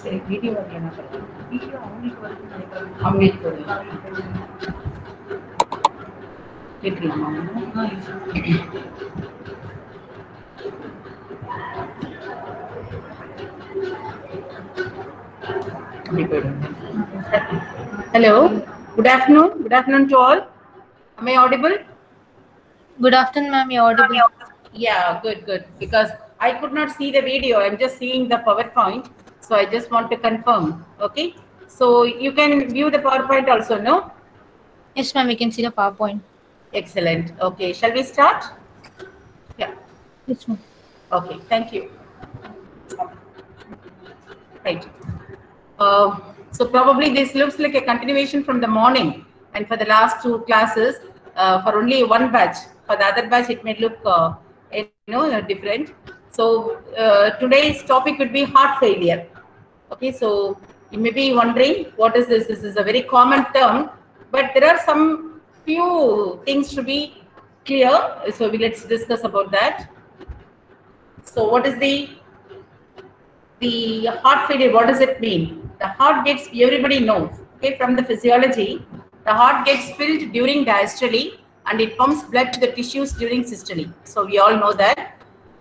சரி வீடியோ வரலன்னா வீடியோ அவங்களுக்கு வருதுன்னு நினைக்கிறேன். அவங்களுக்கு கேட்டுருக்கீங்களா? Hello, good afternoon. Good afternoon to all. Am I audible? Good afternoon, ma'am. You're audible. Yeah, good. Because I could not see the video. I'm just seeing the PowerPoint. So I just want to confirm. Okay. So you can view the PowerPoint also, no? Yes, ma'am. We can see the PowerPoint. Excellent. Okay. Shall we start? Yeah. Yes, ma'am. Okay. Thank you. Right. So probably this looks like a continuation from the morning, and for the last two classes, for only one batch. For the other batch, it may look different. So today's topic would be heart failure. Okay, so you may be wondering what is this? This is a very common term, but there are some few things to be clear. So let's discuss about that. So what is the heart failure? What does it mean? The heart gets, everybody knows, okay, from the physiology, the heart gets filled during diastole and it pumps blood to the tissues during systole. So we all know that.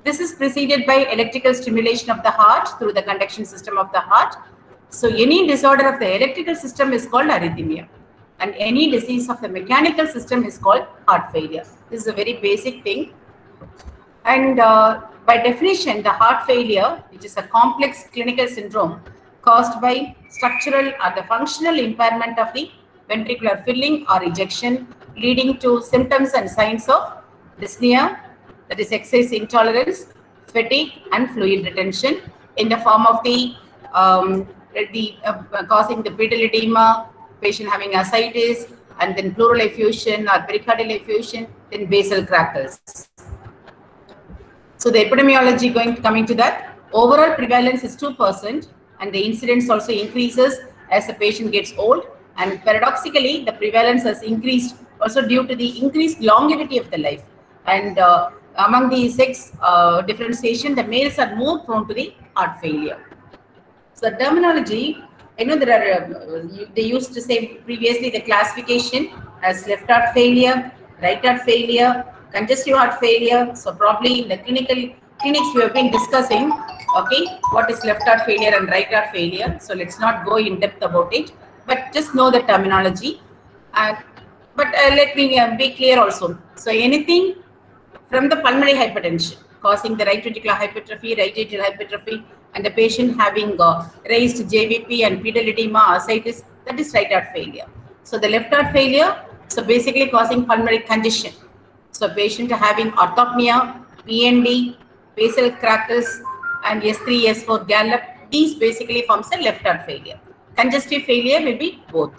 This is preceded by electrical stimulation of the heart through the conduction system of the heart. So any disorder of the electrical system is called arrhythmia, and any disease of the mechanical system is called heart failure. This is a very basic thing. And by definition, the heart failure, which is a complex clinical syndrome caused by structural or the functional impairment of the ventricular filling or ejection, leading to symptoms and signs of dyspnea, that is exercise intolerance, fatigue, and fluid retention in the form of causing the pedal edema, patient having ascites, and then pleural effusion or pericardial effusion, then basal crackles. So the epidemiology coming to that, overall prevalence is 2%, and the incidence also increases as the patient gets old. And paradoxically, the prevalence has increased also due to the increased longevity of the life. And among the sex differentiation, the males are more prone to the heart failure. So the terminology, there are, they used to say previously the classification as left heart failure, right heart failure, congestive heart failure. So probably in the clinics we have been discussing, okay, what is left heart failure and right heart failure. So let's not go in depth about it, but just know the terminology. But let me be clear also. So anything from the pulmonary hypertension causing the right ventricular hypertrophy, right atrial hypertrophy, and the patient having raised JVP and pedal edema, ascites, that is right heart failure. So the left heart failure, so basically causing pulmonary congestion. So patient having orthopnea, PND, basal crackles, and S3, S4 gallop, these basically forms a left heart failure. Congestive failure may be both.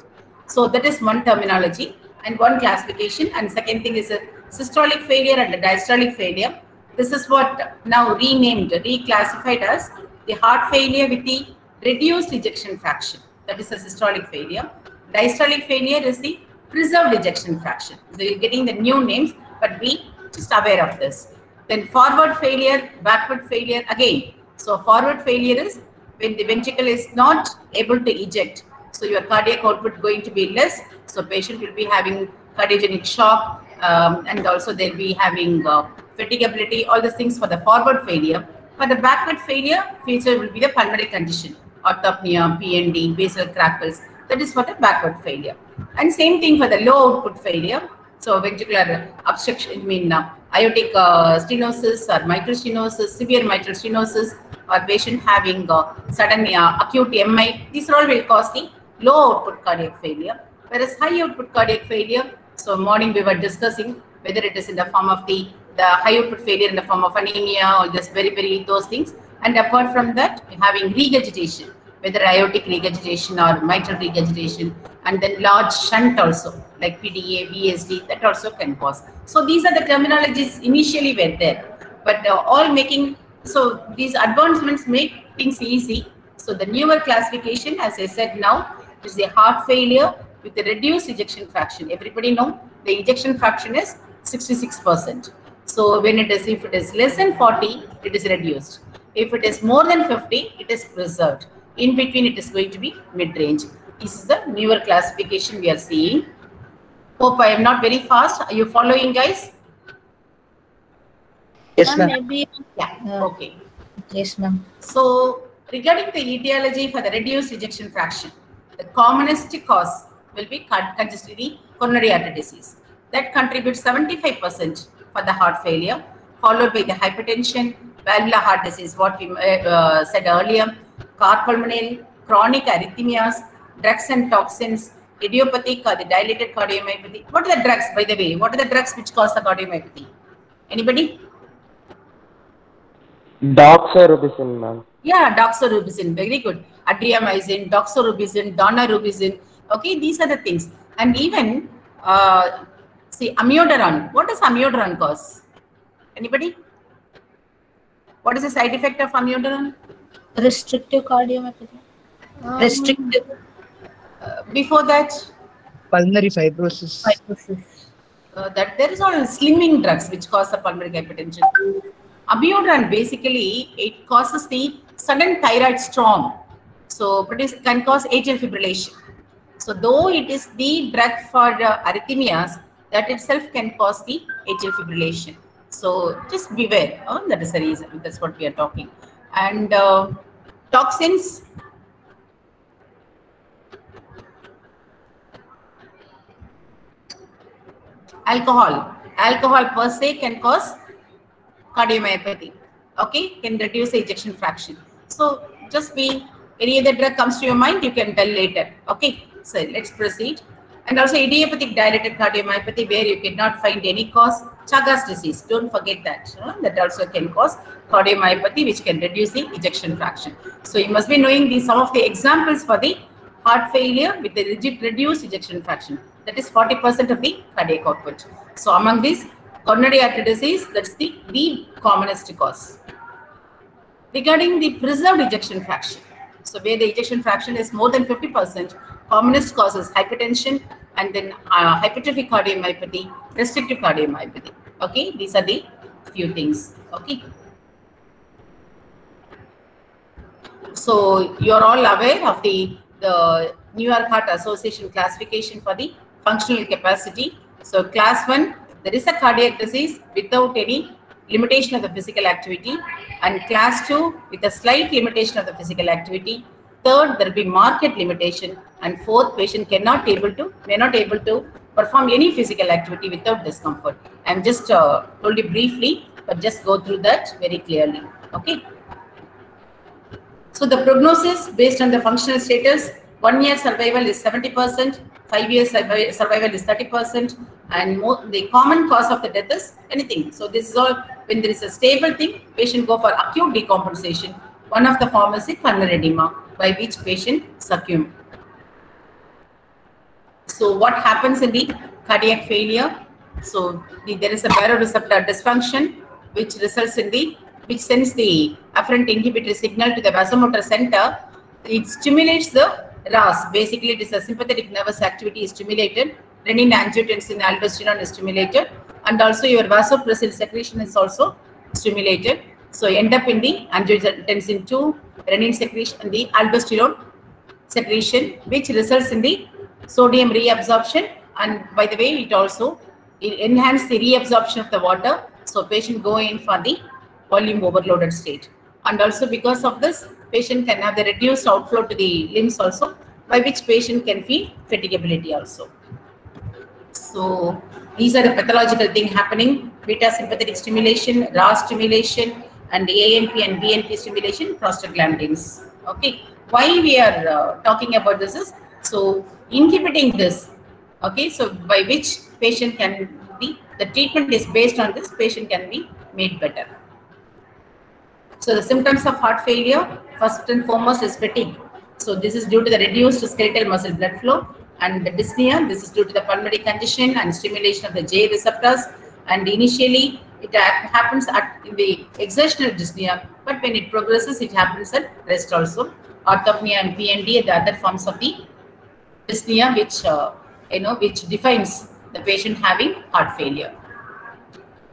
So that is one terminology and one classification. And second thing is a systolic failure and a diastolic failure. This is what now renamed, reclassified as the heart failure with the reduced ejection fraction. That is a systolic failure. Diastolic failure is the preserved ejection fraction. So you're getting the new names, but be just aware of this. Then forward failure, backward failure again. So forward failure is when the ventricle is not able to eject. So your cardiac output going to be less. So patient will be having cardiogenic shock, and also they'll be having fatigability, all these things for the forward failure. For the backward failure, feature will be the pulmonary condition, orthopnea, PND, basal crackles. That is for the backward failure. And same thing for the low output failure. So ventricular obstruction, aortic stenosis or mitral stenosis, severe mitral stenosis, or patient having sudden acute MI. These all will cause the low output cardiac failure. Whereas high output cardiac failure, so morning we were discussing whether it is in the form of the high output failure in the form of anemia or just very those things. And apart from that, we're having regurgitation, whether aortic regurgitation or mitral regurgitation, and then large shunt also, like PDA, VSD, that also can cause. So these are the terminologies initially were there, but all making, so these advancements make things easy. So the newer classification, as I said now, is the heart failure with the reduced ejection fraction. Everybody know the ejection fraction is 66%. So when it is, if it is less than 40, it is reduced. If it is more than 50, it is preserved. In between, it is going to be mid-range. This is the newer classification we are seeing. Hope I am not very fast. Are you following, guys? Yes, ma'am. Maybe. Yeah. Okay. Yes, ma'am. So regarding the etiology for the reduced ejection fraction, the commonest cause will be congestive coronary artery disease. That contributes 75% for the heart failure, followed by the hypertension, valvular heart disease, what we said earlier, cardiopulmonary, chronic arrhythmias, drugs and toxins, idiopathic or the dilated cardiomyopathy. What are the drugs, by the way? What are the drugs which cause the cardiomyopathy? Anybody? Doxorubicin, ma'am. Yeah, doxorubicin, very good. Adriamycin, doxorubicin, daunorubicin. Okay, these are the things. And even, see, amiodarone. What does amiodarone cause? Anybody? What is the side effect of amiodarone? Restrictive cardiomyopathy. Restrictive. Before that, Pulmonary fibrosis. that there is all slimming drugs which cause the pulmonary hypertension. Amiodarone, basically, it causes the sudden thyroid storm. So, can cause atrial fibrillation. So, though it is the drug for arrhythmias, that itself can cause the atrial fibrillation. So, just beware. That is the reason. That's what we are talking. And toxins. Alcohol per se can cause cardiomyopathy. Okay, can reduce the ejection fraction. So just be, any other drug comes to your mind, you can tell later. Okay, so let's proceed. And also idiopathic dilated cardiomyopathy, where you cannot find any cause. Chagas disease, don't forget that. That also can cause cardiomyopathy, which can reduce the ejection fraction. So you must be knowing some of the examples for the heart failure with the reduced ejection fraction. That is 40% of the cardiac output. So among these, coronary artery disease, that's the commonest cause. Regarding the preserved ejection fraction, so where the ejection fraction is more than 50%, commonest causes hypertension and then hypertrophic cardiomyopathy, restrictive cardiomyopathy. Okay, these are the few things. Okay. So you're all aware of the New York Heart Association classification for the functional capacity. So class 1, there is a cardiac disease without any limitation of the physical activity, and class 2 with a slight limitation of the physical activity. Third, there will be marked limitation, and fourth, patient may not able to perform any physical activity without discomfort. I'm just told you briefly, but just go through that very clearly. Okay. So the prognosis based on the functional status, 1 year survival is 70%, 5 years survival is 30%, and the common cause of the death is anything. So this is all, when there is a stable thing, patient go for acute decompensation. One of the form is pulmonary edema, by which patient succumb. So what happens in the cardiac failure? So there is a baroreceptor dysfunction, which results in which sends the afferent inhibitory signal to the vasomotor center. It stimulates the RAS. Basically, it is a sympathetic nervous activity is stimulated. Renin, angiotensin, aldosterone is stimulated, and also your vasopressin secretion is also stimulated. So you end up in the angiotensin 2, renin secretion, and the aldosterone secretion, which results in the sodium reabsorption. And by the way, it enhances the reabsorption of the water. So patient go in for the volume overloaded state. And also because of this, patient can have the reduced outflow to the limbs also, by which patient can feel fatigability also. So these are the pathological thing happening: beta sympathetic stimulation, RAS stimulation, and the ANP and BNP stimulation, prostaglandins. Okay, why we are talking about this is, so inhibiting this, okay, so by which patient can be, the treatment is based on this, patient can be made better. So the symptoms of heart failure, first and foremost, is fatigue. So this is due to the reduced skeletal muscle blood flow, and the dyspnea, this is due to the pulmonary congestion and stimulation of the J receptors. And initially, it happens at the exertional dyspnea, but when it progresses, it happens at rest also. Orthopnea and PND are the other forms of the dyspnea, which defines the patient having heart failure.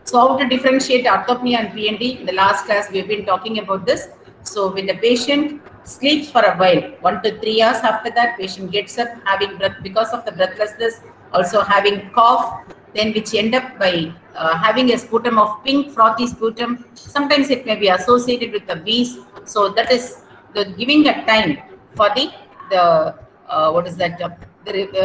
So how to differentiate orthopnea and PND? In the last class, we have been talking about this. So when the patient sleeps for a while, 1 to 3 hours. After that, patient gets up having breath because of the breathlessness, also having cough, then which end up by having a sputum of pink frothy sputum. Sometimes it may be associated with the wheeze. So that is the giving a time for the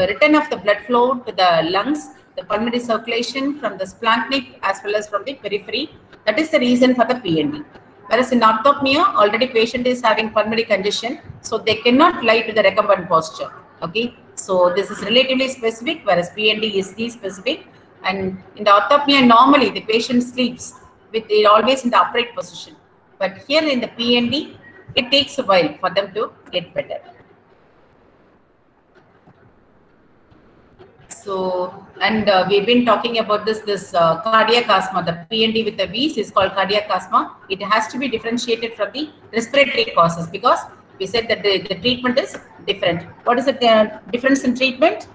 return of the blood flow to the lungs, the pulmonary circulation from the splanchnic as well as from the periphery. That is the reason for the PND. Whereas in orthopnea, already patient is having pulmonary congestion, so they cannot lie to the recumbent posture. Okay, so this is relatively specific, whereas PND is the specific. And in the orthopnea, normally the patient sleeps with it always in the upright position. But here in the PND, it takes a while for them to get better. So, and we've been talking about this cardiac asthma. The PND with the wheeze is called cardiac asthma. It has to be differentiated from the respiratory causes because we said that the treatment is different. What is the difference in treatment?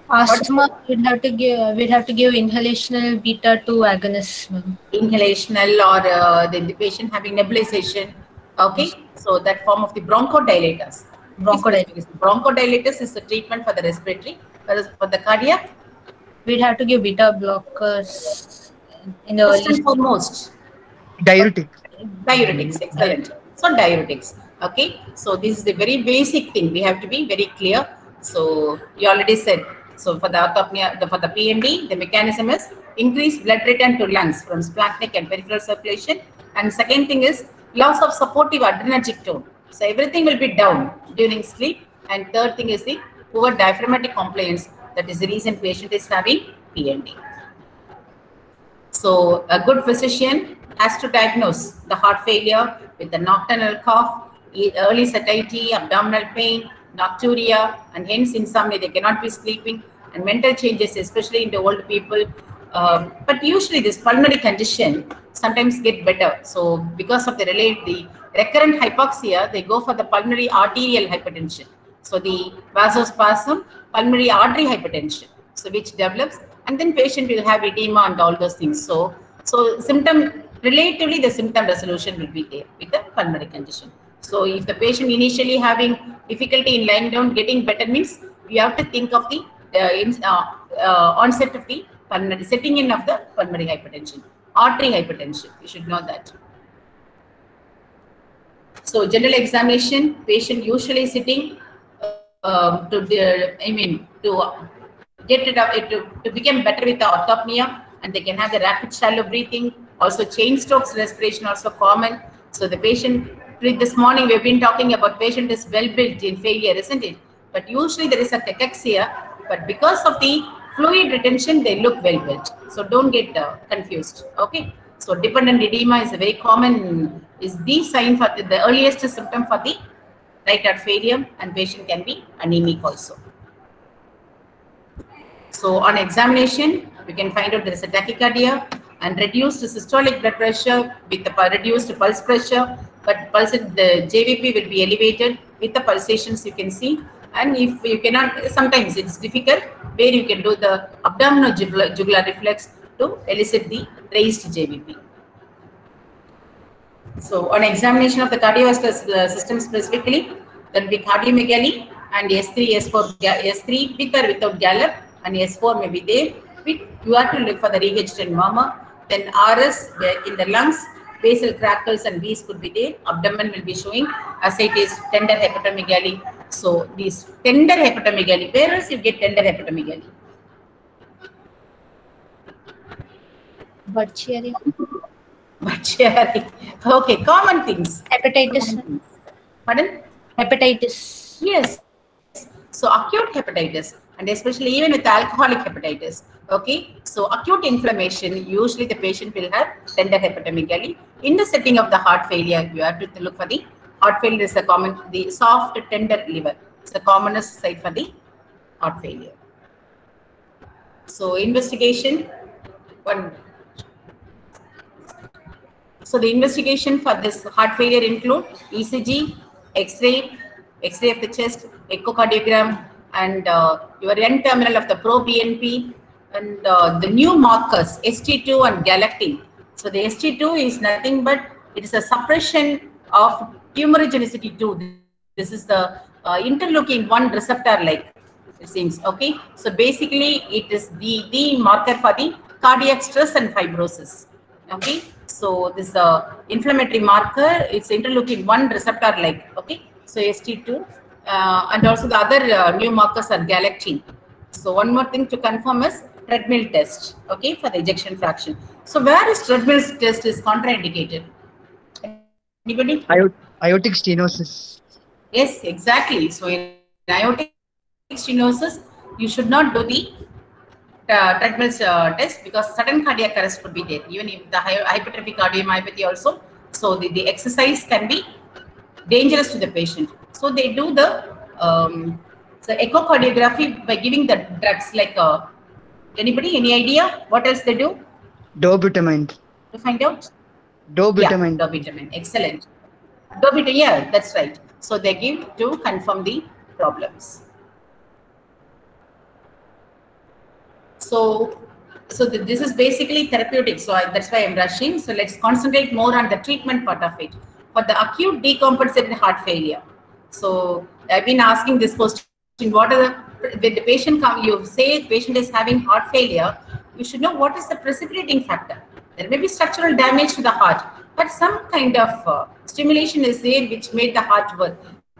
Asthma, we'd have to give inhalational beta 2 agonists. Inhalational or the patient having nebulization. Okay, so that form of the bronchodilators. Bronchodilators is the treatment for the respiratory. Whereas for the cardiac, we'd have to give beta blockers in the first and foremost. Diuretics. Diuretics, excellent. So diuretics. Okay, so this is the very basic thing. We have to be very clear. So you already said. So for the orthopnea, for the PND, the mechanism is increased blood return to lungs from splanchnic and peripheral circulation. And second thing is loss of supportive adrenergic tone. So everything will be down during sleep. And third thing is the poor diaphragmatic compliance. That is the reason patient is having PND. So a good physician has to diagnose the heart failure with the nocturnal cough, early satiety, abdominal pain, nocturia, and hence insomnia. They cannot be sleeping, and mental changes, especially in the old people. But usually this pulmonary condition sometimes get better. So because of the recurrent hypoxia, they go for the pulmonary arterial hypertension. So the vasospasm, pulmonary artery hypertension, so which develops, and then patient will have edema and all those things. So relatively the symptom resolution will be there with the pulmonary condition. So if the patient initially having difficulty in lying down, getting better means we have to think of the onset of the pulmonary, setting in of the pulmonary hypertension, artery hypertension. You should know that. So general examination, patient usually sitting to get rid of it, to become better with the orthopnea, and they can have the rapid shallow breathing. Also Cheyne-Stokes respiration also common. So the patient, this morning we've been talking about patient is well built in failure, isn't it? But usually there is a cachexia, but because of the fluid retention, they look well built. So don't get confused. Okay. So dependent edema is a very common, is the sign for the earliest symptom for the right heart failure, and patient can be anemic also. So on examination, we can find out there is a tachycardia and reduced systolic blood pressure with the reduced pulse pressure, but the JVP will be elevated with the pulsations you can see. And if you cannot, sometimes it's difficult, where you can do the abdominal jugular reflex to elicit the raised JVP. So on examination of the cardiovascular system specifically, there will be cardiomegaly and S3, S4, S3 with or without gallop, and S4 may be there. You have to look for the rehegeted murmur. Then RS in the lungs, basal crackles and wheeze could be there. Abdomen will be showing ascites, tender hepatomegaly. So these tender hepatomegaly, where else you get tender hepatomegaly? Butt-cheering. Butt-cheering. Okay, common things. Hepatitis. Pardon? Hepatitis. Yes. So acute hepatitis, and especially even with alcoholic hepatitis. Okay. So acute inflammation, usually the patient will have tender hepatomegaly. In the setting of the heart failure, you have to look for the heart failure is a common, the soft tender liver. It's the commonest site for the heart failure. So investigation, so the investigation for this heart failure include ECG, X-ray of the chest, echocardiogram, and your N-terminal of the pro-BNP, and the new markers, ST2 and galactine. So the ST2 is nothing but it is a suppression of tumorigenicity too. This is the interleukin 1 receptor like, it seems. Okay, so basically it is the marker for the cardiac stress and fibrosis. Okay, so this inflammatory marker, it's interleukin 1 receptor like. Okay, so ST2, and also the other new markers are galectin. So one more thing to confirm is treadmill test, okay, for the ejection fraction. So where is treadmill test is contraindicated? Anybody? Aortic stenosis. Yes, exactly. So in aortic stenosis, you should not do the treadmill test, because sudden cardiac arrest could be there, even if the hypertrophic cardiomyopathy also. So the exercise can be dangerous to the patient. So they do the so echocardiography by giving the drugs like anybody, any idea what else they do Dobutamine. to find out? Yeah, Dobutamine. dobutamine. Excellent. Dobutamine, yeah, that's right. So they give to confirm the problems. So, this is basically therapeutic. So that's why I'm rushing. So let's concentrate more on the treatment part of it. For the acute decompensated heart failure. So I've been asking this question: what are when the patient come, you say patient is having heart failure, you should know what is the precipitating factor. There may be structural damage to the heart, but some kind of stimulation is there which made the heart worse,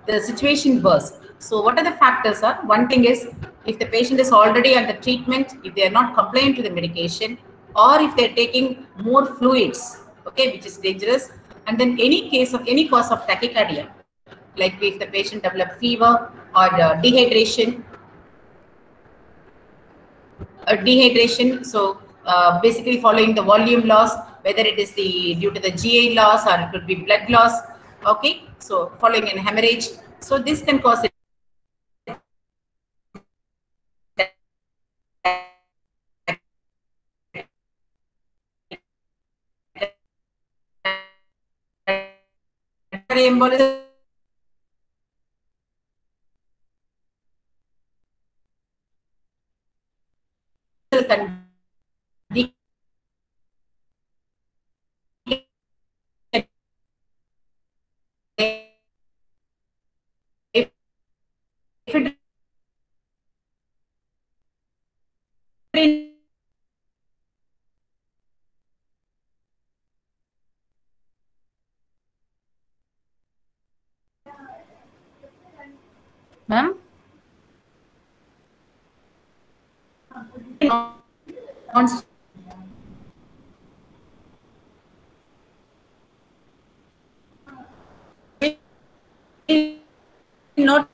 the situation worse. So what are the factors are? One thing is, if the patient is already under treatment, if they are not compliant to the medication, or if they're taking more fluids, okay, which is dangerous, and then any case of any cause of tachycardia, like if the patient develop fever or dehydration. So basically following the volume loss, whether it is the due to the GI loss or it could be blood loss. Okay, so following an hemorrhage. So this can cause it. Embolism. Can Ma'am? not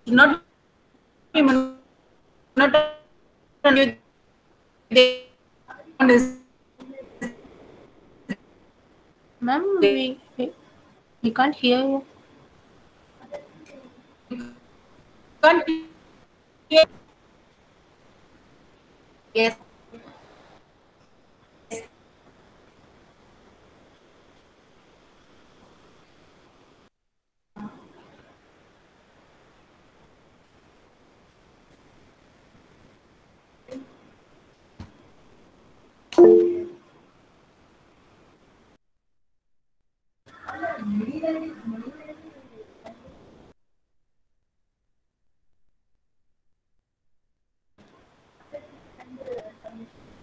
not be monotonous. Ma'am, we can't hear you. Can't hear. Yes.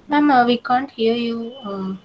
Ma'am, we can't hear you.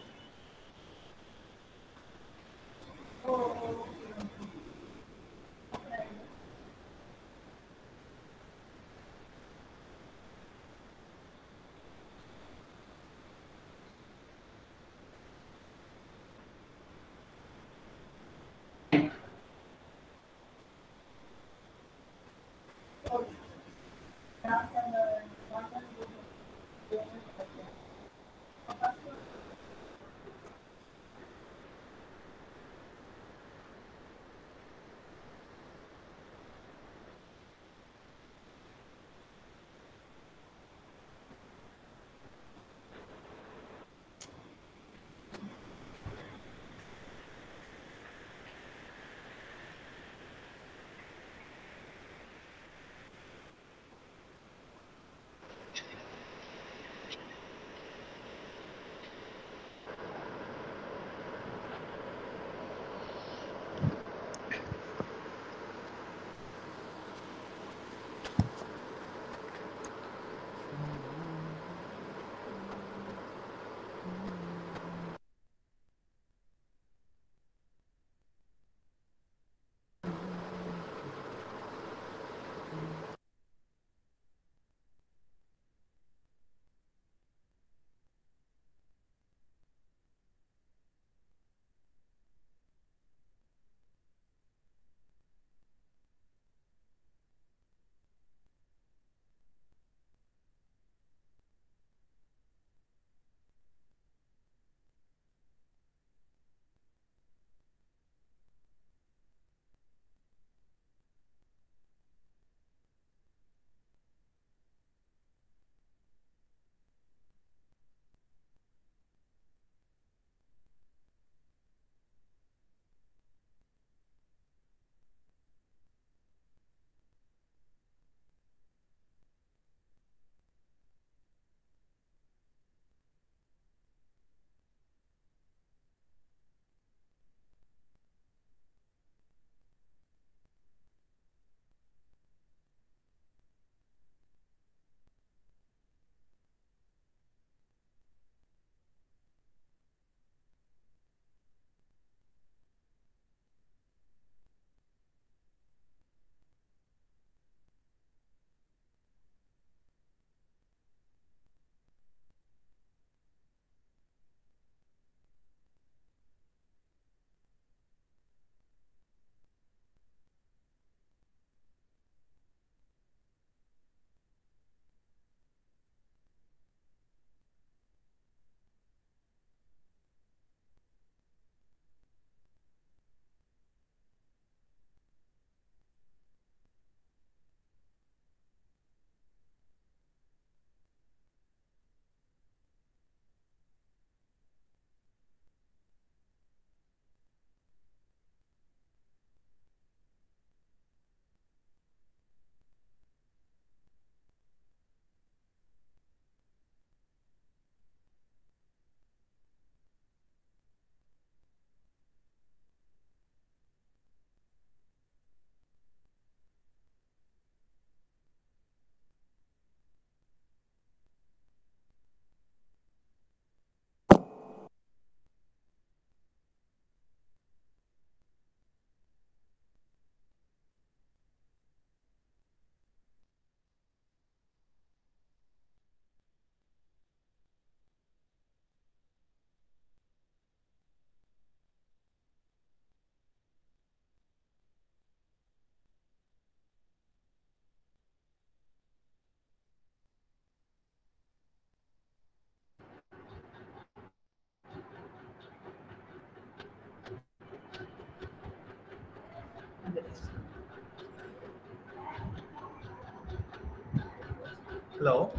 Hello.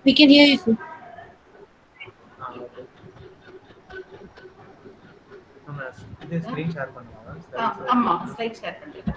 We can hear you, sir. Okay. இது screen share பண்ணுவாங்க. ஆமா slide share பண்றேன்.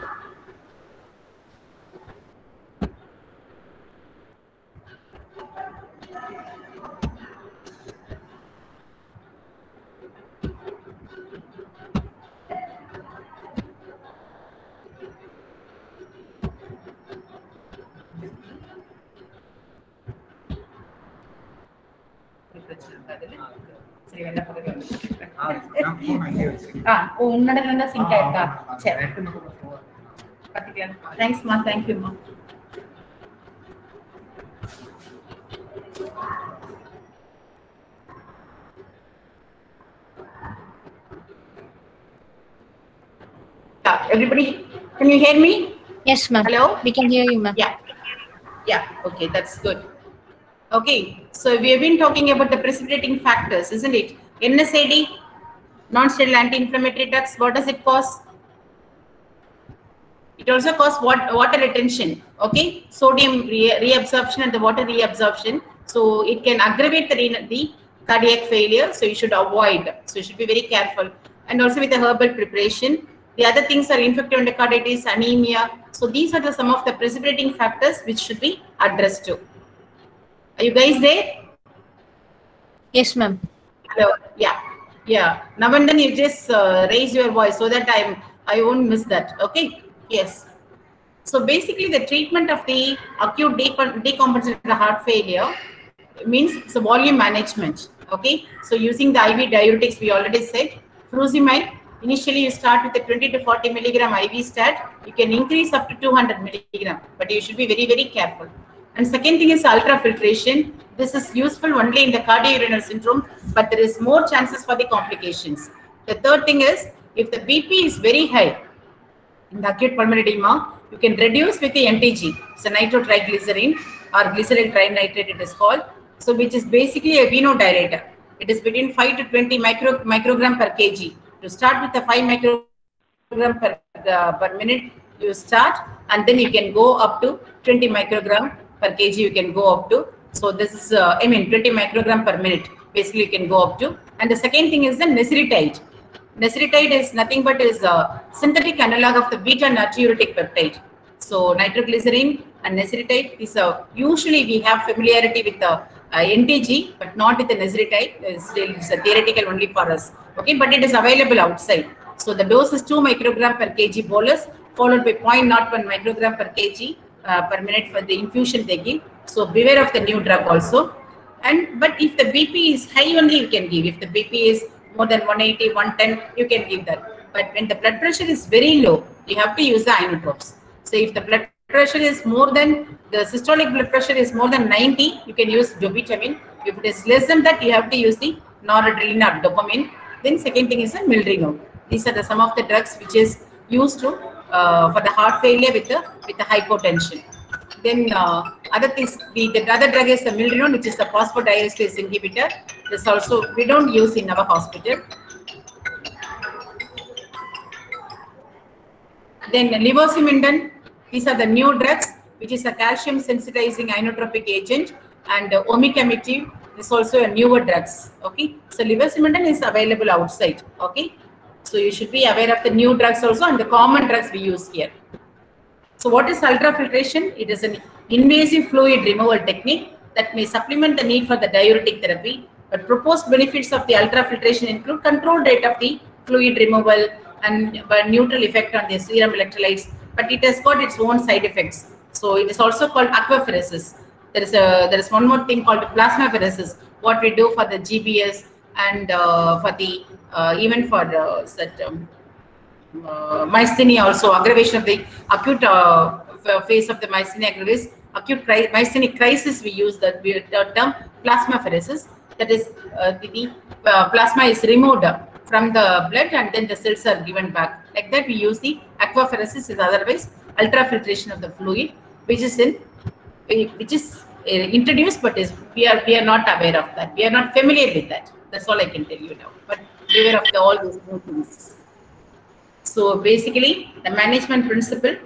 உன்னோட sink ஆயிருக்கா? சரி, தேங்க்ஸ்மா, தேங்க்யூமா. Everybody, can you hear me? Yes, ma'am. Hello? We can hear you, ma'am. Yeah, okay, that's good. Okay, so we have been talking about the precipitating factors, isn't it? NSAID, non-steroidal anti-inflammatory drugs, what does it cause? It also causes water retention, okay? Sodium reabsorption and the water reabsorption. So it can aggravate the cardiac failure, so you should avoid. So you should be very careful. And also with the herbal preparation. The other things are infective endocarditis, anemia. So these are some of the precipitating factors which should be addressed to. Are you guys there? Yes, ma'am. Hello. Yeah. Now and then you just raise your voice so that I won't miss that. Okay. Yes. So basically, the treatment of the acute decompensated heart failure means it's a volume management. Okay. So using the IV diuretics, we already said furosemide. Initially, you start with a 20 to 40 milligram IV stat. You can increase up to 200 milligram, but you should be very, very careful. And second thing is ultrafiltration. This is useful only in the cardiorenal syndrome, but there is more chances for the complications. The third thing is, if the BP is very high in the acute pulmonary edema, you can reduce with the NTG. It's a nitrotriglycerine or glyceryl trinitrate it is called. So which is basically a venodilator. It is between 5 to 20 microgram per kg. To start with the 5 microgram per minute, you start, and then you can go up to 20 microgram per kg. You can go up to. So this is 20 microgram per minute. Basically, you can go up to. And the second thing is the nesritide. Nesritide is nothing but is a synthetic analog of the beta natriuretic peptide. So nitroglycerin and nesritide is usually we have familiarity with the NTG, but not with the nesritide. It's a theoretical only for us. Okay, but it is available outside. So the dose is 2 microgram per kg bolus, followed by 0.01 microgram per kg per minute for the infusion they give. So beware of the new drug also. But if the BP is high only, you can give. If the BP is more than 180, 110, you can give that. But when the blood pressure is very low, you have to use the inotropes. So if the blood pressure is more than, the systolic blood pressure is more than 90, you can use dobutamine. If it is less than that, you have to use the noradrenaline or dopamine. Then second thing is the milrinone. These are some of the drugs which is used to for the heart failure with the hypotension. Then other things, the other drug is the milrinone, which is the phosphodiesterase inhibitor. This also we don't use in our hospital. Then levosimendan, these are the new drugs, which is a calcium sensitizing inotropic agent, and omecamtiv is also a newer drugs. Okay, so levosimendan is available outside. Okay, so you should be aware of the new drugs also and the common drugs we use here. So what is ultrafiltration? It is an invasive fluid removal technique that may supplement the need for the diuretic therapy. But proposed benefits of the ultrafiltration include controlled rate of the fluid removal and neutral effect on the serum electrolytes. But it has got its own side effects. So it is also called aquapheresis. There is one more thing called plasmapheresis. What we do for the GBS and for the even for myasthenia also, aggravation of the acute phase of the myasthenia gravis, acute myasthenic crisis, we use the term plasmapheresis. That is the plasma is removed from the blood and then the cells are given back. Like that we use the aquapheresis, is otherwise ultrafiltration of the fluid, which is introduced, but we are not aware of that. We are not familiar with that. That's all I can tell you now. But beware of all these new things. So basically, the management principle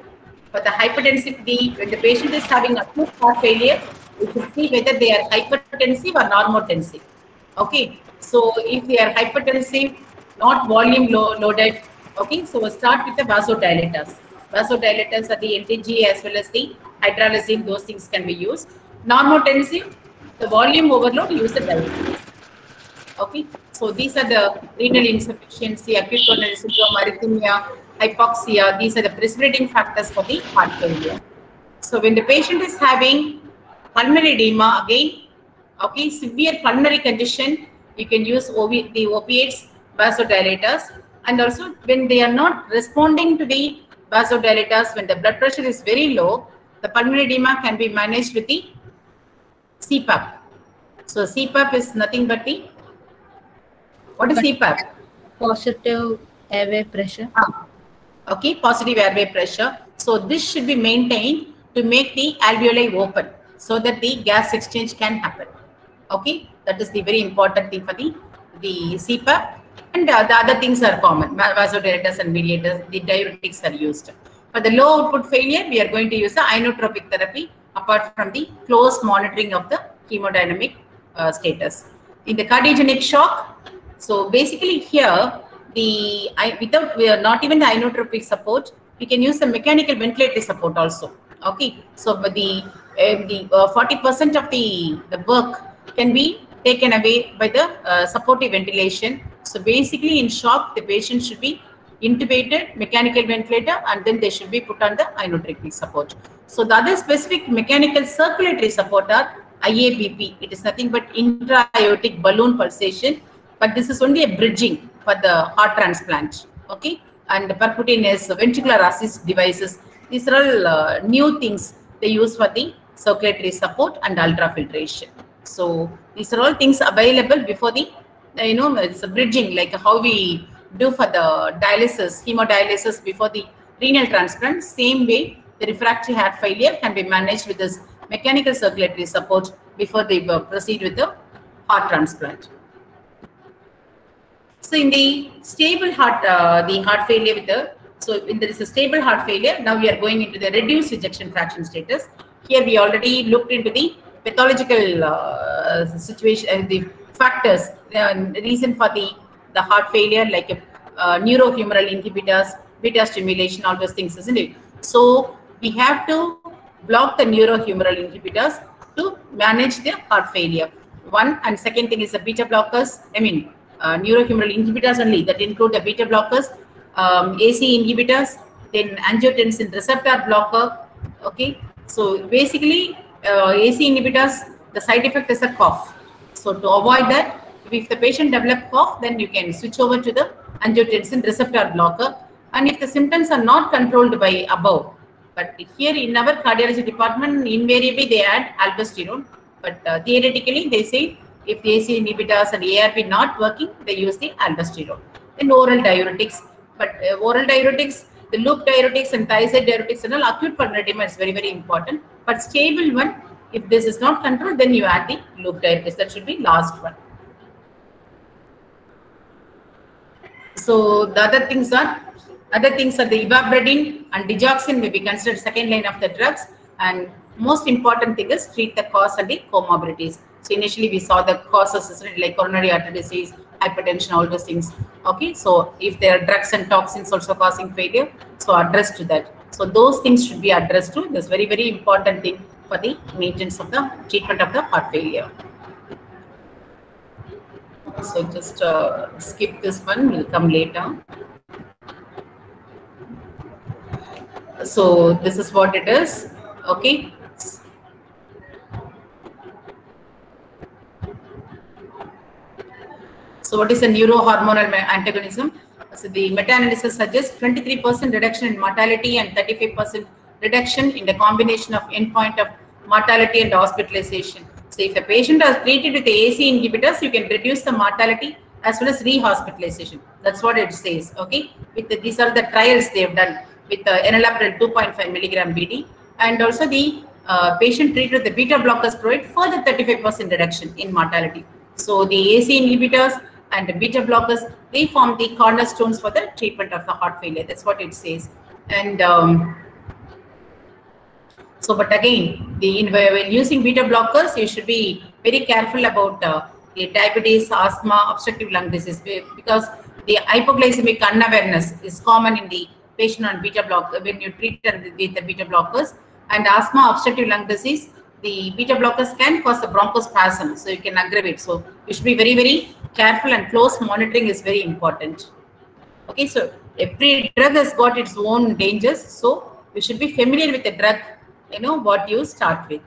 For the hypertensive, when the patient is having acute heart failure, we should see whether they are hypertensive or normotensive. Okay, so if they are hypertensive, not volume loaded, okay, so we'll start with the vasodilators. Vasodilators are the LTG as well as the hydralazine, those things can be used. Normotensive, the volume overload, use the diuretics. Okay, so these are the renal insufficiency, acute coronary syndrome, arrhythmia, hypoxia. These are the precipitating factors for the heart failure. So when the patient is having pulmonary edema, again, okay, severe pulmonary condition, you can use the opiates, vasodilators, and also when they are not responding to the vasodilators, when the blood pressure is very low, the pulmonary edema can be managed with the CPAP. So CPAP is nothing but the, what is CPAP? Positive airway pressure. Okay, positive airway pressure. So this should be maintained to make the alveoli open so that the gas exchange can happen. Okay, that is the very important thing for the CPAP. And the other things are common. Vasodilators and mediators, the diuretics are used. For the low output failure, we are going to use the inotropic therapy apart from the close monitoring of the hemodynamic status. In the cardiogenic shock, so basically here, not even the inotropic support, we can use the mechanical ventilatory support also. Okay, so but the 40% of the work can be taken away by the supportive ventilation. So basically in shock, the patient should be intubated, mechanical ventilator, and then they should be put on the inotropic support. So the other specific mechanical circulatory support are IABP. It is nothing but intra-aortic balloon pulsation, but this is only a bridging for the heart transplant. Okay, and the percutaneous ventricular assist devices. These are all new things they use for the circulatory support and ultrafiltration. So these are all things available before the, it's a bridging, like how we do for the dialysis, hemodialysis before the renal transplant. Same way, the refractory heart failure can be managed with this mechanical circulatory support before they proceed with the heart transplant. So in the stable heart, the heart failure with the, so when there is a stable heart failure, now we are going into the reduced ejection fraction status. Here we already looked into the pathological situation, the factors, reason for the heart failure, like neurohumoral inhibitors, beta stimulation, all those things, isn't it? So we have to block the neurohumoral inhibitors to manage the heart failure. One, and second thing is the beta blockers, neurohumoral inhibitors only, that include the beta blockers, AC inhibitors, then angiotensin receptor blocker. Okay, so basically AC inhibitors, the side effect is a cough. So to avoid that, if the patient develops cough, then you can switch over to the angiotensin receptor blocker. And if the symptoms are not controlled by above, but here in our cardiology department, invariably they add aldosterone. But theoretically, they say if the AC inhibitors and ARB not working, they use the aldosterone. Then oral diuretics. But oral diuretics, the loop diuretics and thiazide diuretics and all, acute pulmonary edema is very, very important. But stable one, if this is not controlled, then you add the loop diuretics. That should be last one. So the other things are the ivabradine and digoxin may be considered second line of the drugs. And most important thing is treat the cause and the comorbidities. So initially we saw the causes like coronary artery disease, hypertension, all those things. Okay, so if there are drugs and toxins also causing failure, so address to that. So those things should be addressed to. That's very, very important thing for the maintenance of the treatment of the heart failure. So just skip this one, we'll come later. So this is what it is. Okay. So what is a neurohormonal antagonism? So the meta-analysis suggests 23% reduction in mortality and 35% reduction in the combination of endpoint of mortality and hospitalization. So if a patient is treated with the AC inhibitors, you can reduce the mortality as well as rehospitalization. That's what it says. Okay. These are the trials they have done with the enalapril 2.5 milligram BD, and also the patient treated with the beta blockers provide further 35% reduction in mortality. So the AC inhibitors and the beta blockers, they form the cornerstones for the treatment of the heart failure. That's what it says. And So, but again, when using beta blockers, you should be very careful about the diabetes, asthma, obstructive lung disease, because the hypoglycemic unawareness is common in the patient on beta block when you treat them with the beta blockers. And asthma, obstructive lung disease, the beta blockers can cause the bronchospasm, so you can aggravate. So you should be very, very careful, and close monitoring is very important. Okay, so every drug has got its own dangers, so you should be familiar with the drug, what you start with.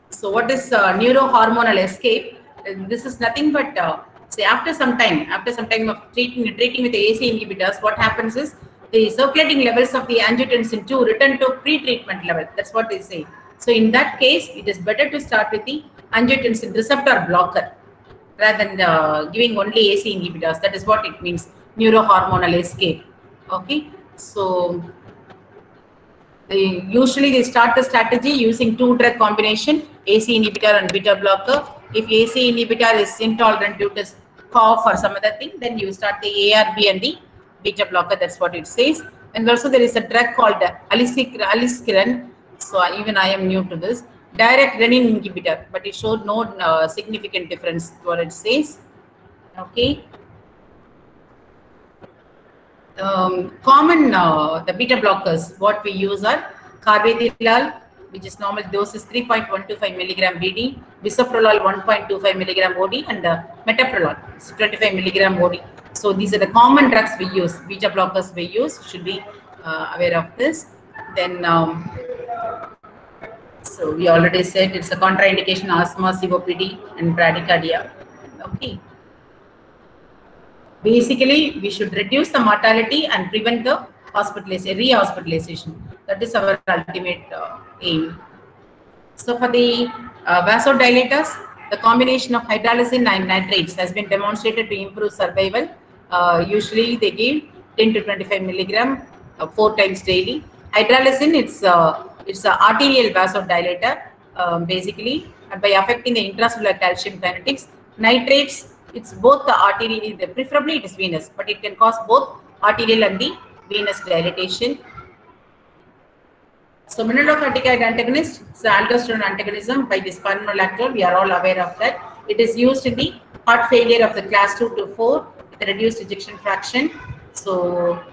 So what is neurohormonal escape? This is nothing but say after some time of treating with the AC inhibitors, what happens is the circulating levels of the angiotensin 2 return to pre-treatment level. That's what they say. So in that case, it is better to start with the angiotensin receptor blocker rather than giving only AC inhibitors. That is what it means, neurohormonal escape. Okay, so usually they start the strategy using two drug combination, AC inhibitor and beta blocker. If AC inhibitor is intolerant due to cough or some other thing, then you start the ARB and the beta blocker. That's what it says. And also there is a drug called aliskiren. So even I am new to this. Direct renin inhibitor, but it showed no significant difference to what it says. Okay. Common the beta blockers what we use are carvedilol, which is normal dose is 3.125 milligram BD, bisoprolol 1.25 milligram OD, and metoprolol 25 milligram OD. So these are the common drugs we use, beta blockers we use. Should be aware of this. Then so we already said it's a contraindication, asthma, COPD, and bradycardia. Okay. Basically, we should reduce the mortality and prevent the re-hospitalization. That is our ultimate aim. So for the vasodilators, the combination of hydralazine and nitrates has been demonstrated to improve survival. Usually they give 10 to 25 milligram 4 times daily. Hydralazine, it's an arterial vasodilator, basically, and by affecting the intracellular calcium kinetics. Nitrates, it's both the arterial, preferably it is venous, but it can cause both arterial and the venous dilatation. So mineralocorticoid antagonist is the aldosterone antagonism by the spironolactone. We are all aware of that. It is used in the heart failure of the class 2 to 4 with a reduced ejection fraction. So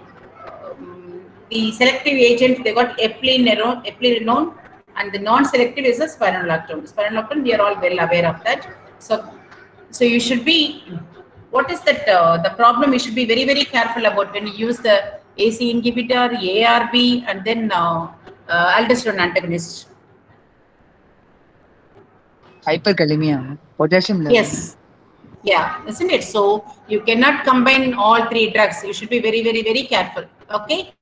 the selective agent, they got eplerenone, and the non-selective is a spironolactone. Spironolactone, we are all well aware of that. So you should be, what is that, the problem you should be very, very careful about when you use the AC inhibitor, ARB, and then aldosterone antagonist. Hyperkalemia, potassium level. Yes. Yeah, isn't it? So you cannot combine all three drugs. You should be very, very, very careful. Okay.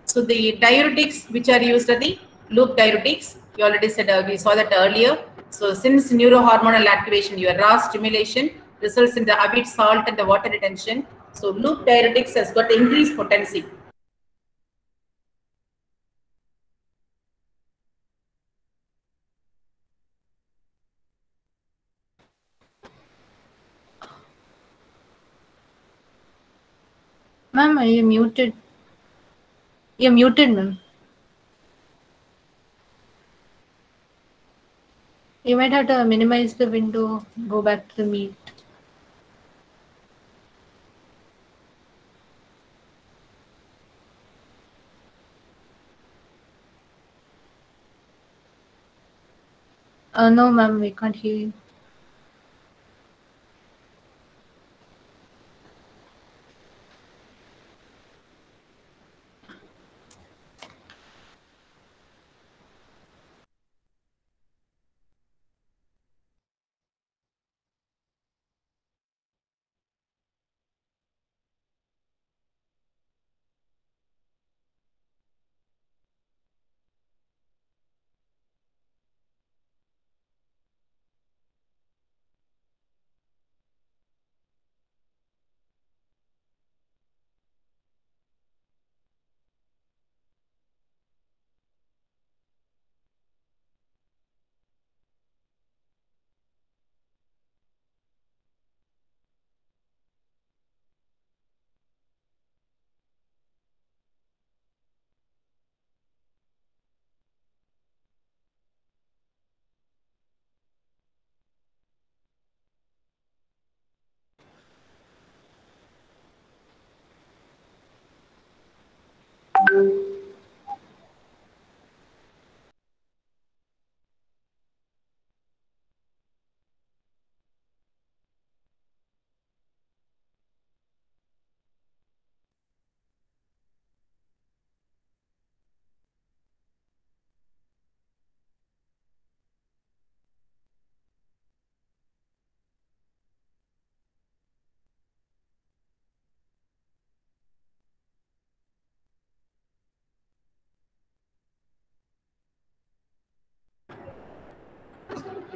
So the diuretics which are used are the loop diuretics. You already said, we saw that earlier. So since neurohormonal activation, your RAS stimulation results in the avid salt and the water retention. So loop diuretics has got increased potency. Ma'am, are you muted? You're muted, ma'am. You might have to minimize the window, go back to the meet. No, ma'am, we can't hear you.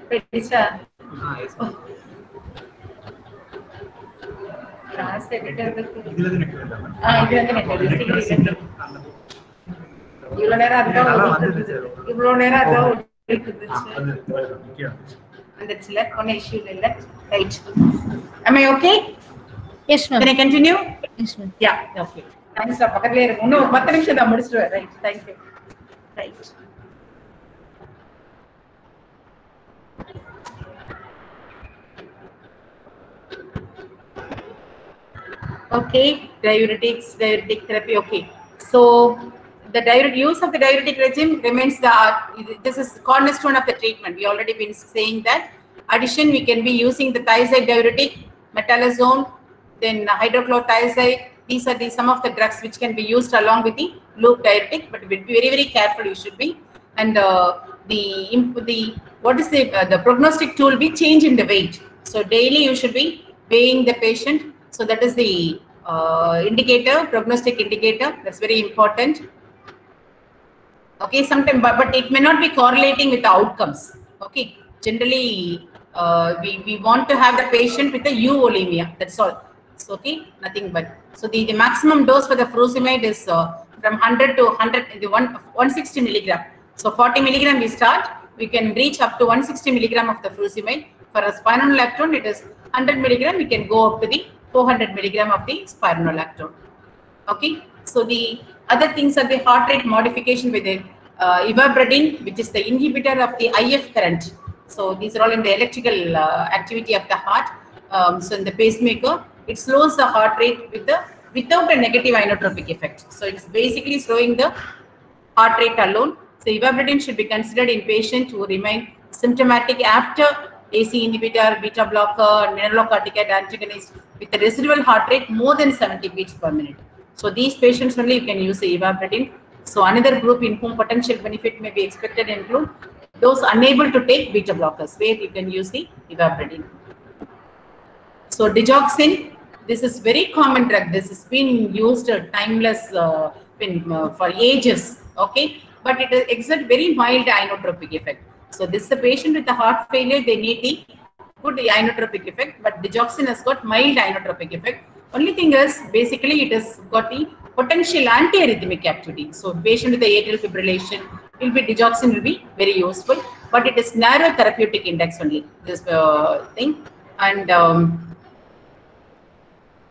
Pedicha. yes, ma'am. Class editor. இதுல இருந்து net வருதா, ma'am? இது வந்து net வருது. இவ்வளோ நேரம் நல்லா அதுதான் வந்தது sir. இவ்வளோ நேரம் அதுதான் ஓடிட்டு இருந்துச்சு. அது முக்கியம். வந்துச்சுல ஒன்றும் இஷ்யூ இல்லை. Right. Am I okay? Yes, ma'am. Can I continue? Yes, ma'am. Yeah, okay. Thanks, பக்கத்துலயே இருக்கும். இன்னும் ஒரு 10 நிமிஷம் தான் முடிச்சிடுவேன். Right, thank you. Right. Okay, diuretic therapy. Okay, so the use of the diuretic regime remains this is cornerstone of the treatment. We already been saying that. Addition, we can be using the thiazide diuretic, metalazone, then hydrochlorothiazide. These are some of the drugs which can be used along with the loop diuretic, but be very, very careful you should be. And the prognostic tool be change in the weight. So daily you should be weighing the patient. So that is the indicator, prognostic indicator. That's very important. Okay, sometimes, but it may not be correlating with the outcomes. Okay, generally we want to have the patient with the euvolemia. That's all. So, okay, nothing but. So the maximum dose for the furosemide is from 100 to 160 milligram. So 40 milligram we start. We can reach up to 160 milligram of the furosemide. For a spironolactone, it is 100 milligram. We can go up to the 400 milligram of the spironolactone. Okay. So the other things are the heart rate modification with the ivabradine, which is the inhibitor of the IF current. So these are all in the electrical activity of the heart. So in the pacemaker, it slows the heart rate without a negative inotropic effect. So it's basically slowing the heart rate alone. So ivabradine should be considered in patients who remain symptomatic after AC inhibitor, beta blocker, mineralocorticoid antagonist with a residual heart rate more than 70 beats per minute. So these patients only you can use the ivabradine. So another group in whom potential benefit may be expected include those unable to take beta blockers, where you can use the ivabradine. So digoxin, this is very common drug. This has been used timeless for ages. Okay, but it exerts very mild inotropic effect. So this is a patient with a heart failure. They need the good inotropic effect, but digoxin has got mild inotropic effect. Only thing is, basically, it has got the potential antiarrhythmic activity. So patient with the atrial fibrillation, digoxin will be very useful, but it is narrow therapeutic index only, this thing. And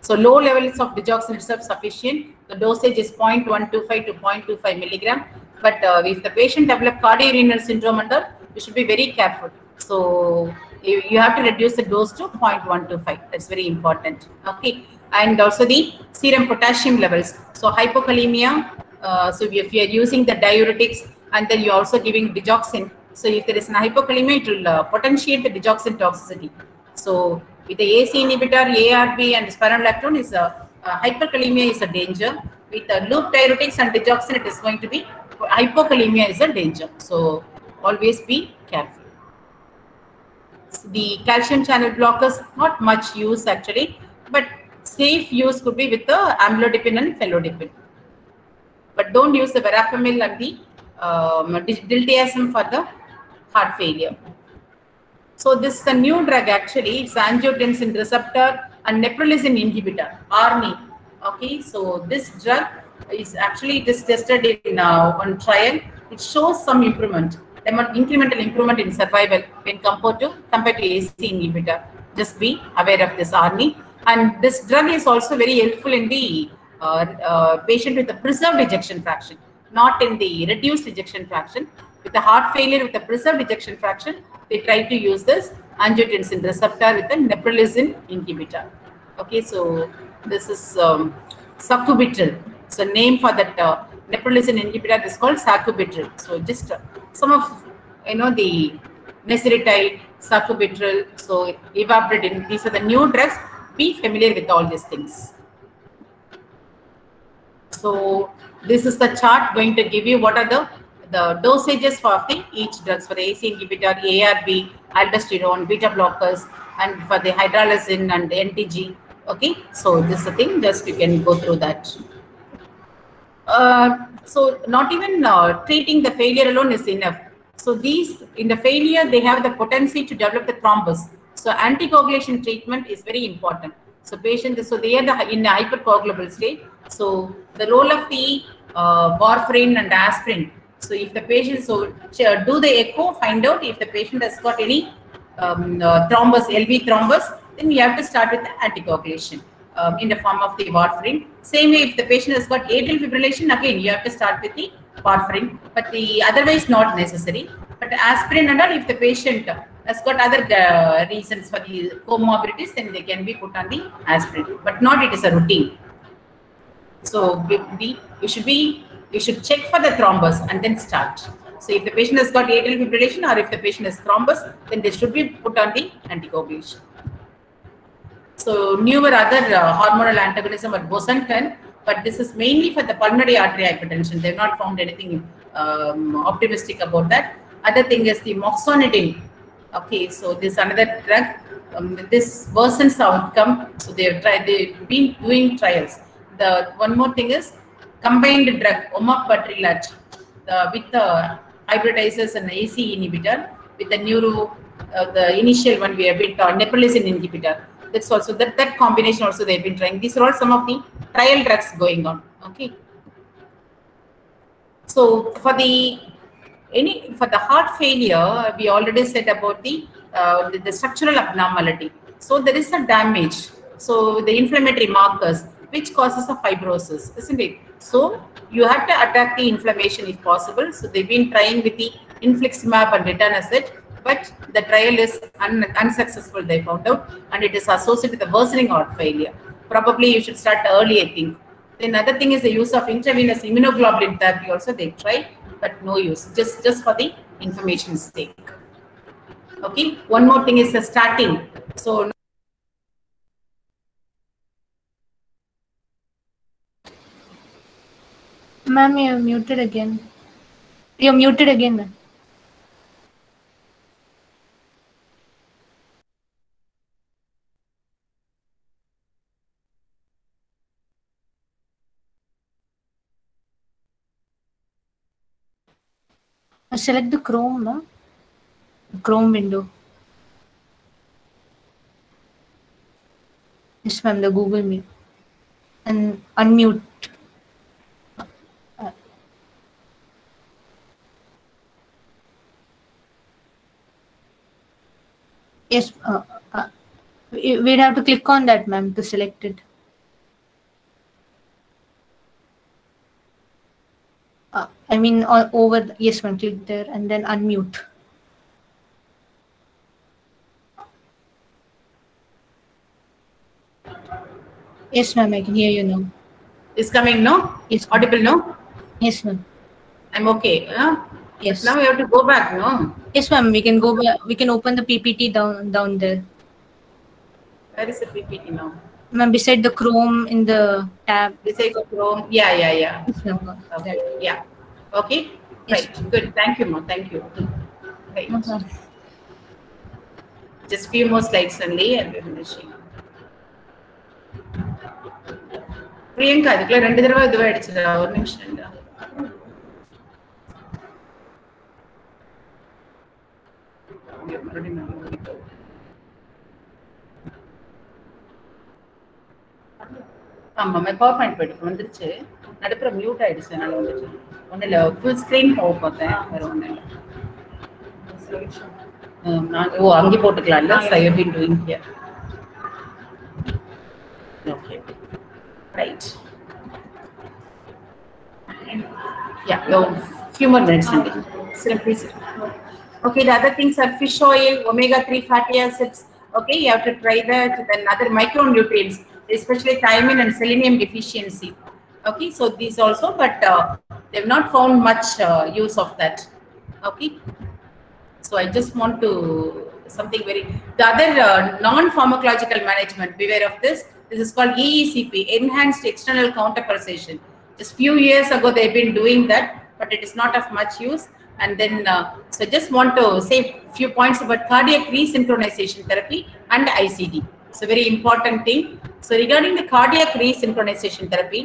so low levels of digoxin itself sufficient. The dosage is 0.125 to 0.25 milligram. But if the patient develop cardiorenal syndrome you should be very careful. So you have to reduce the dose to 0.125. That's very important. Okay. And also the serum potassium levels. So hypokalemia. So if you are using the diuretics and then you're also giving digoxin. So if there is an hypokalemia, it will potentiate the digoxin toxicity. So with the AC inhibitor, ARB and spironolactone is hyperkalemia is a danger. With the loop diuretics and digoxin, it is going to be hypokalemia is a danger. So always be careful. So the calcium channel blockers, not much use actually, but safe use could be with the amlodipine and felodipine. But don't use the verapamil and the diltiazem for the heart failure. So this is a new drug actually. It's angiotensin receptor and neprilysin inhibitor, ARNI. Okay, so this drug is actually tested in one trial. It shows some improvement, incremental improvement in survival when compared to AC inhibitor. Just be aware of this ARNI. And this drug is also very helpful in the patient with a preserved ejection fraction, not in the reduced ejection fraction. With the heart failure with a preserved ejection fraction, they try to use this angiotensin receptor with a neprilysin inhibitor. Okay, so this is sacubitril. So name for that neprilysin inhibitor is called sacubitril. So just some of the nesirityl, sacubitril, so ivabradine. These are the new drugs. Be familiar with all these things. So this is the chart going to give you what are the dosages for each drugs for the AC inhibitor, ARB, aldosterone, beta blockers, and for the hydralazine and the NTG. Okay, so this is the thing. Just you can go through that. So not even treating the failure alone is enough. So So these, in the failure, they have the potency to develop the thrombus. So anticoagulation treatment is very important. So patient, so they are in the hypercoagulable state. So the role of the warfarin and aspirin. So if the patient, so do the echo, find out if the patient has got any thrombus, LV thrombus, then you have to start with the anticoagulation in the form of the warfarin. Same way, if the patient has got atrial fibrillation, again you have to start with the warfarin, but the otherwise not necessary. But aspirin and all, if the patient has got other reasons for the comorbidities, then they can be put on the aspirin, but not it is a routine. So you should check for the thrombus and then start. So if the patient has got atrial fibrillation or if the patient has thrombus, then they should be put on the anticoagulation. So newer other hormonal antagonism are bosentan, but this is mainly for the pulmonary artery hypertension. They've not found anything optimistic about that. Other thing is the moxonidine. Okay, so this is another drug. This worsens the outcome. So they've been doing trials. The one more thing is combined drug omapatrilat with the hybridizers and AC inhibitor with the the initial one we have been neprilysin inhibitor. That's also that combination also they've been trying. These are all some of the trial drugs going on. Okay. So for the heart failure, we already said about the structural abnormality. So there is a damage. So the inflammatory markers, which causes the fibrosis, isn't it? So you have to attack the inflammation if possible. So they've been trying with the infliximab and etanercept, but the trial is unsuccessful, they found out, and it is associated with the worsening heart failure. Probably you should start early, I think. Then another thing is the use of intravenous immunoglobulin therapy also they tried, but no use, just for the information's sake. Okay, one more thing is the statin. So ma'am, you're muted again. You're muted again, ma'am. Select the Chrome, no? Chrome window. Yes, ma'am, the Google Meet. And unmute. Yes, we'd have to click on that, ma'am, to select it. I mean, over, yes, ma'am, click there and then unmute. Yes, ma'am, I can hear you now. It's coming, no? Yes, audible, no? Yes, ma'am. I'm okay. Yes. Now we have to go back, no? Yes, ma'am. We can go back. We can open the PPT down there. Where is the PPT now? Ma'am, beside the Chrome in the tab. Beside the Chrome. Yeah. Yes, ma'am. Okay. Yeah. Okay. Yes. Right. Good. Thank you, Ma. Thank you. Right. Okay. Just few more slides only and we're finishing. Priyanka, அதுக்குள்ள ரெண்டு தடவை இதுவா அடிச்சதா ஒரு நிமிஷம் இருந்தா. ஆமா power point போயிட்டு வந்துருச்சு. நடுப்புற மியூட் ஆயிடுச்சு, அதனால வந்துச்சு. ஒன்றும் இல்லை, ஃபுல் ஸ்க்ரீன் பவர் பார்த்தேன், வேற ஒன்றும் இல்லை. நான் அங்கே போட்டுக்கலாம் இல்லை, I have been doing here. Okay, right. Yeah, no, few more minutes only. Please. Okay, the other things are fish oil, omega-3 fatty acids. Okay, you have to try that. Then other micronutrients, especially thiamine and selenium deficiency. Okay, so these also, but they've not found much use of that. Okay, so I just want to something very. The other non-pharmacological management, beware of this. This is called EECP, Enhanced External Counterpulsation. Just few years ago they've been doing that, but it is not of much use. And then so just want to say few points about cardiac resynchronization therapy and ICD. It's a very important thing. So regarding the cardiac resynchronization therapy,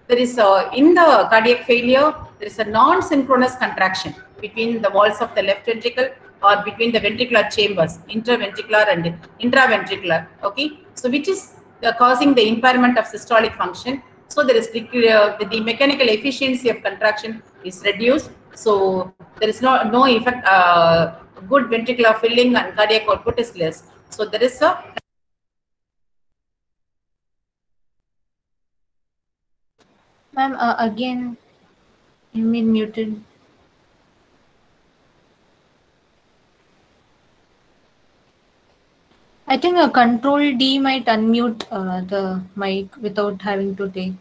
there is in the cardiac failure there is a non-synchronous contraction. between the walls of the left ventricle or between the ventricular chambers, interventricular and intraventricular. Okay, so which is causing the impairment of systolic function. So there is the mechanical efficiency of contraction is reduced. So there is no effect. Good ventricular filling and cardiac output is less. So there is a Ma'am, again, you mean muted. I think a Control D might unmute the mic without having to take.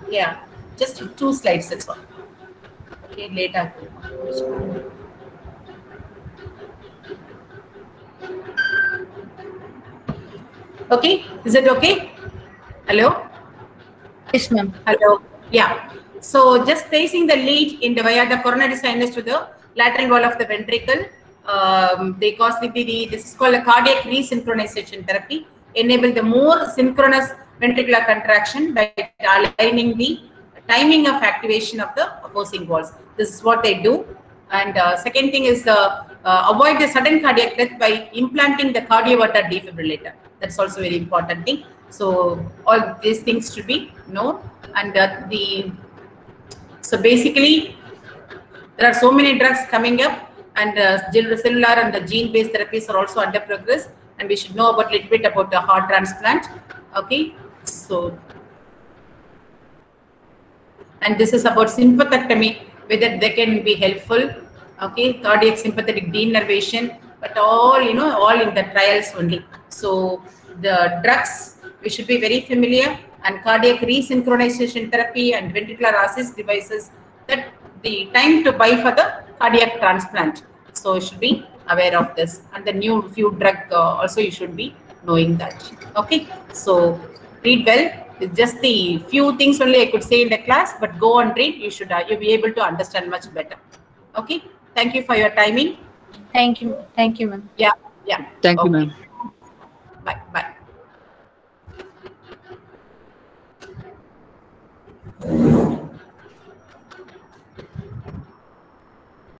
yeah, just 2 slides. That's all. Okay, later. Okay, is it okay? Hello? Yes, ma'am. Hello. Yeah. So just placing the lead in the via the coronary sinus to the lateral wall of the ventricle. They cause this is called a cardiac resynchronization therapy. Enable the more synchronous ventricular contraction by aligning the timing of activation of the opposing walls. This is what they do. And second thing is avoid the sudden cardiac death by implanting the cardioverter defibrillator. That's also very important thing. So all these things should be known. And so basically there are so many drugs coming up, and cellular and the gene-based therapies are also under progress, and we should know about a little bit about the heart transplant. Okay, so and this is about sympathectomy, whether they can be helpful. Okay, cardiac sympathetic denervation, but all all in the trials only. So the drugs we should be very familiar, and cardiac resynchronization therapy and ventricular assist devices, that the time to buy for the cardiac transplant. So you should be aware of this, and the new few drug also you should be knowing that. Okay, so read well. It's just the few things only I could say in the class, but go and read. You should you'll be able to understand much better. Okay, thank you for your timing. Thank you, ma'am. Yeah. Thank you, Okay. ma'am. Bye.